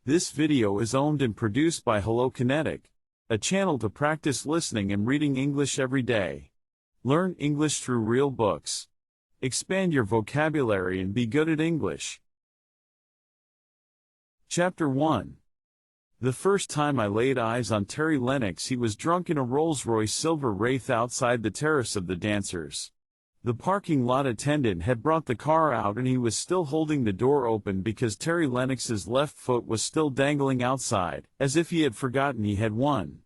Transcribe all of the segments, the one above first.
This video is owned and produced by Hello Kinetic, a channel to practice listening and reading English every day. Learn English through real books. Expand your vocabulary and be good at English. Chapter 1. The first time I laid eyes on Terry Lennox, he was drunk in a Rolls-Royce Silver Wraith outside the terrace of the Dancers. The parking lot attendant had brought the car out and he was still holding the door open because Terry Lennox's left foot was still dangling outside, as if he had forgotten he had won.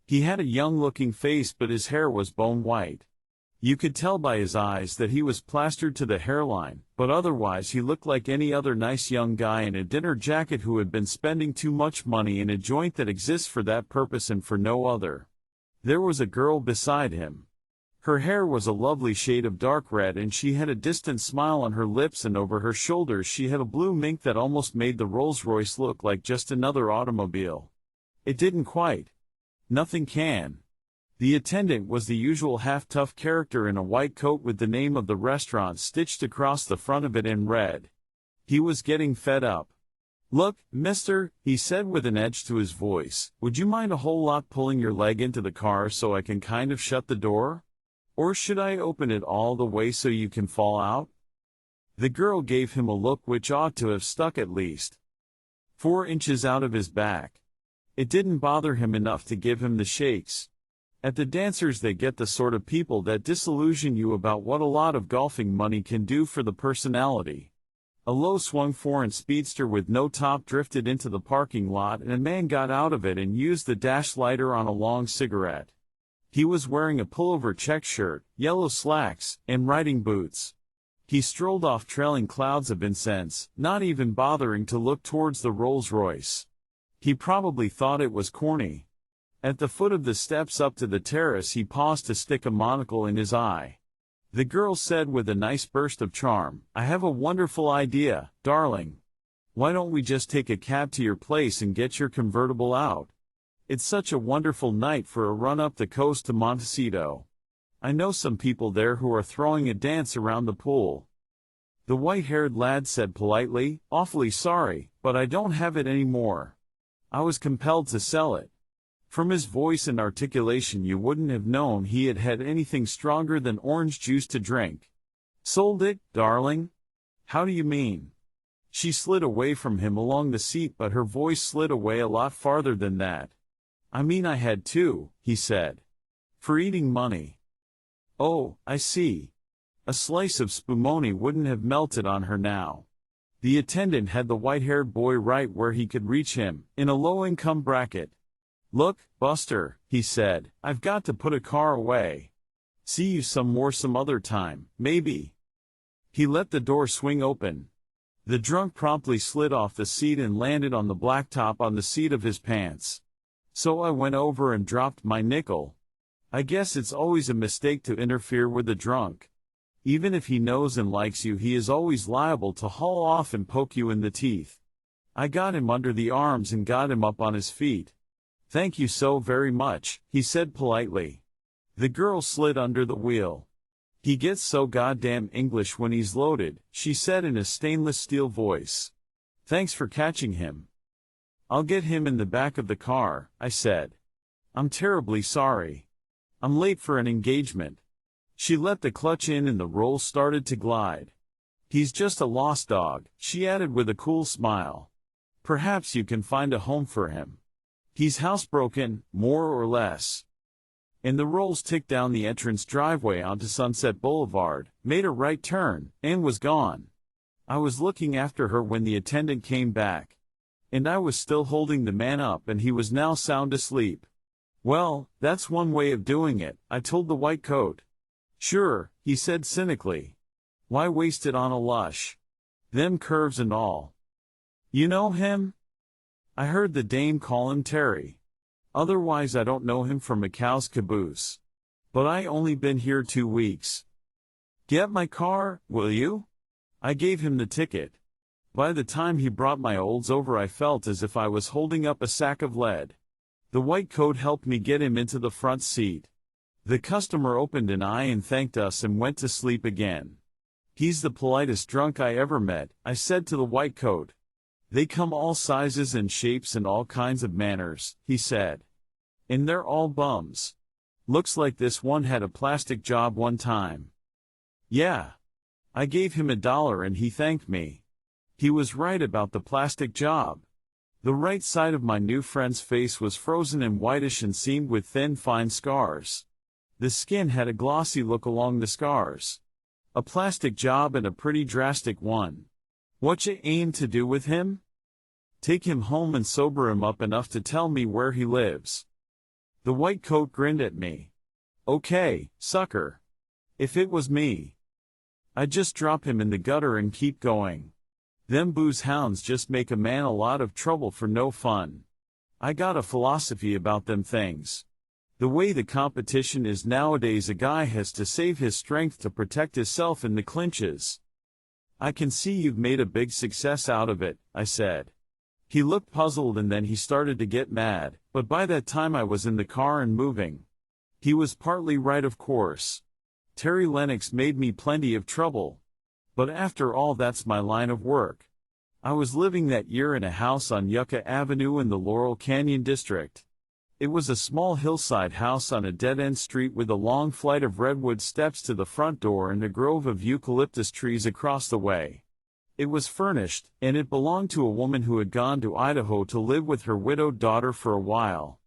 He had a young-looking face but his hair was bone white. You could tell by his eyes that he was plastered to the hairline, but otherwise he looked like any other nice young guy in a dinner jacket who had been spending too much money in a joint that exists for that purpose and for no other. There was a girl beside him. Her hair was a lovely shade of dark red and she had a distant smile on her lips, and over her shoulders she had a blue mink that almost made the Rolls-Royce look like just another automobile. It didn't quite. Nothing can. The attendant was the usual half-tough character in a white coat with the name of the restaurant stitched across the front of it in red. He was getting fed up. "Look, mister," he said with an edge to his voice, "would you mind a whole lot pulling your leg into the car so I can kind of shut the door? Or should I open it all the way so you can fall out?" The girl gave him a look which ought to have stuck at least 4 inches out of his back. It didn't bother him enough to give him the shakes. At the Dancers they get the sort of people that disillusion you about what a lot of golfing money can do for the personality. A low-swung foreign speedster with no top drifted into the parking lot and a man got out of it and used the dash lighter on a long cigarette. He was wearing a pullover check shirt, yellow slacks, and riding boots. He strolled off trailing clouds of incense, not even bothering to look towards the Rolls-Royce. He probably thought it was corny. At the foot of the steps up to the terrace he paused to stick a monocle in his eye. The girl said with a nice burst of charm, "I have a wonderful idea, darling. Why don't we just take a cab to your place and get your convertible out? It's such a wonderful night for a run up the coast to Montecito. I know some people there who are throwing a dance around the pool." The white-haired lad said politely, "Awfully sorry, but I don't have it anymore. I was compelled to sell it." From his voice and articulation you wouldn't have known he had had anything stronger than orange juice to drink. "Sold it, darling? How do you mean?" She slid away from him along the seat, but her voice slid away a lot farther than that. "I mean I had to," he said. "For eating money." "Oh, I see." A slice of spumoni wouldn't have melted on her now. The attendant had the white-haired boy right where he could reach him, in a low-income bracket. "Look, Buster," he said, "I've got to put a car away. See you some other time, maybe." He let the door swing open. The drunk promptly slid off the seat and landed on the blacktop on the seat of his pants. So I went over and dropped my nickel. I guess it's always a mistake to interfere with a drunk. Even if he knows and likes you, he is always liable to haul off and poke you in the teeth. I got him under the arms and got him up on his feet. "Thank you so very much," he said politely. The girl slid under the wheel. "He gets so goddamn English when he's loaded," she said in a stainless steel voice. "Thanks for catching him." "I'll get him in the back of the car," I said. "I'm terribly sorry. I'm late for an engagement." She let the clutch in and the roll started to glide. "He's just a lost dog," she added with a cool smile. "Perhaps you can find a home for him. He's housebroken, more or less." And the Rolls ticked down the entrance driveway onto Sunset Boulevard, made a right turn, and was gone. I was looking after her when the attendant came back. And I was still holding the man up and he was now sound asleep. "Well, that's one way of doing it," I told the white coat. "Sure," he said cynically. "Why waste it on a lush? Them curves and all." "You know him?" "I heard the dame call him Terry. Otherwise I don't know him from a cow's caboose. But I only been here 2 weeks. Get my car, will you?" I gave him the ticket. By the time he brought my olds over I felt as if I was holding up a sack of lead. The white coat helped me get him into the front seat. The customer opened an eye and thanked us and went to sleep again. "He's the politest drunk I ever met," I said to the white coat. They come all sizes and shapes and all kinds of manners, he said. And they're all bums. Looks like this one had a plastic job one time. Yeah. I gave him $1 and he thanked me. He was right about the plastic job. The right side of my new friend's face was frozen and whitish and seamed with thin, fine scars. The skin had a glossy look along the scars. A plastic job and a pretty drastic one. What you aim to do with him? Take him home and sober him up enough to tell me where he lives. The white coat grinned at me. Okay, sucker. If it was me, I'd just drop him in the gutter and keep going. Them booze hounds just make a man a lot of trouble for no fun. I got a philosophy about them things. The way the competition is nowadays, a guy has to save his strength to protect himself in the clinches. I can see you've made a big success out of it, I said. He looked puzzled and then he started to get mad, but by that time I was in the car and moving. He was partly right, of course. Terry Lennox made me plenty of trouble. But after all, that's my line of work. I was living that year in a house on Yucca Avenue in the Laurel Canyon district. It was a small hillside house on a dead-end street with a long flight of redwood steps to the front door and a grove of eucalyptus trees across the way. It was furnished, and it belonged to a woman who had gone to Idaho to live with her widowed daughter for a while.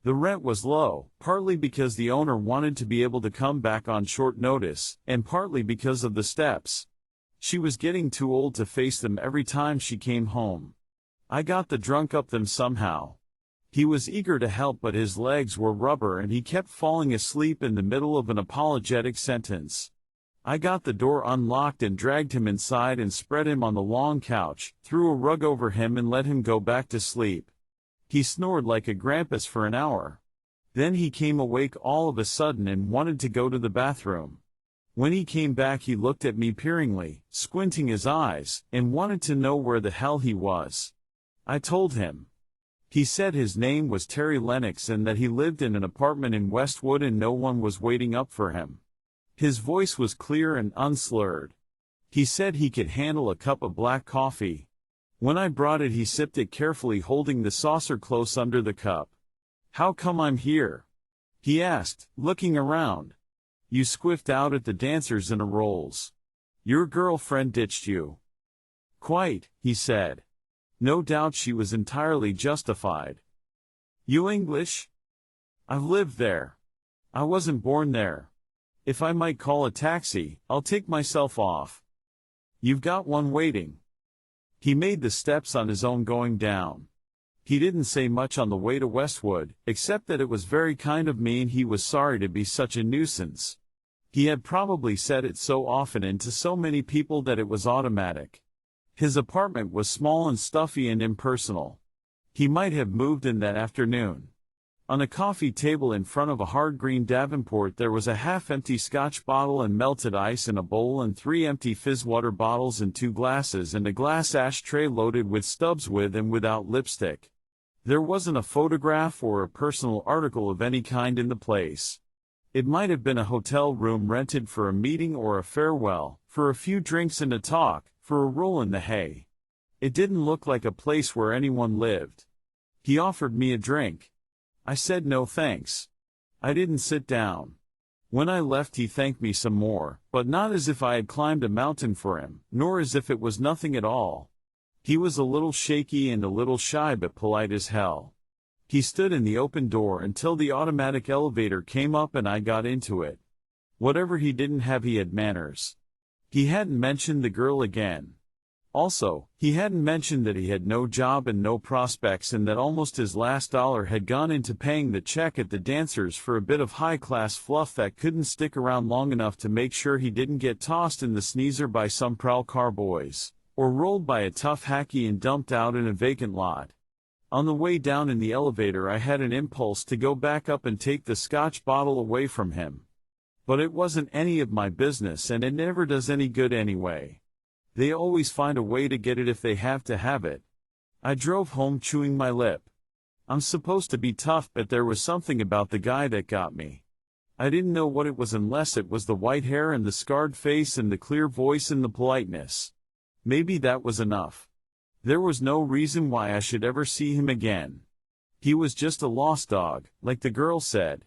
The rent was low, partly because the owner wanted to be able to come back on short notice, and partly because of the steps. She was getting too old to face them every time she came home. I got the drunk up them somehow. He was eager to help, but his legs were rubber and he kept falling asleep in the middle of an apologetic sentence. I got the door unlocked and dragged him inside and spread him on the long couch, threw a rug over him and let him go back to sleep. He snored like a grampus for an hour. Then he came awake all of a sudden and wanted to go to the bathroom. When he came back, he looked at me peeringly, squinting his eyes, and wanted to know where the hell he was. I told him. He said his name was Terry Lennox and that he lived in an apartment in Westwood and no one was waiting up for him. His voice was clear and unslurred. He said he could handle a cup of black coffee. When I brought it, he sipped it carefully, holding the saucer close under the cup. "How come I'm here?" he asked, looking around. "You squiffed out at the dancers in a rolls. Your girlfriend ditched you." "Quite," he said. No doubt she was entirely justified. "You English?" "I've lived there. I wasn't born there. If I might call a taxi, I'll take myself off." "You've got one waiting." He made the steps on his own going down. He didn't say much on the way to Westwood, except that it was very kind of me and he was sorry to be such a nuisance. He had probably said it so often and to so many people that it was automatic. His apartment was small and stuffy and impersonal. He might have moved in that afternoon. On a coffee table in front of a hard green Davenport there was a half-empty Scotch bottle and melted ice in a bowl and 3 empty fizzwater bottles and 2 glasses and a glass ashtray loaded with stubs with and without lipstick. There wasn't a photograph or a personal article of any kind in the place. It might have been a hotel room rented for a meeting or a farewell, for a few drinks and a talk, for a roll in the hay. It didn't look like a place where anyone lived. He offered me a drink. I said no thanks. I didn't sit down. When I left he thanked me some more, but not as if I had climbed a mountain for him, nor as if it was nothing at all. He was a little shaky and a little shy but polite as hell. He stood in the open door until the automatic elevator came up and I got into it. Whatever he didn't have, he had manners. He hadn't mentioned the girl again. Also, he hadn't mentioned that he had no job and no prospects and that almost his last dollar had gone into paying the check at the dancers for a bit of high-class fluff that couldn't stick around long enough to make sure he didn't get tossed in the sneezer by some prowl car boys, or rolled by a tough hacky and dumped out in a vacant lot. On the way down in the elevator I had an impulse to go back up and take the Scotch bottle away from him. But it wasn't any of my business and it never does any good anyway. They always find a way to get it if they have to have it. I drove home chewing my lip. I'm supposed to be tough, but there was something about the guy that got me. I didn't know what it was unless it was the white hair and the scarred face and the clear voice and the politeness. Maybe that was enough. There was no reason why I should ever see him again. He was just a lost dog, like the girl said.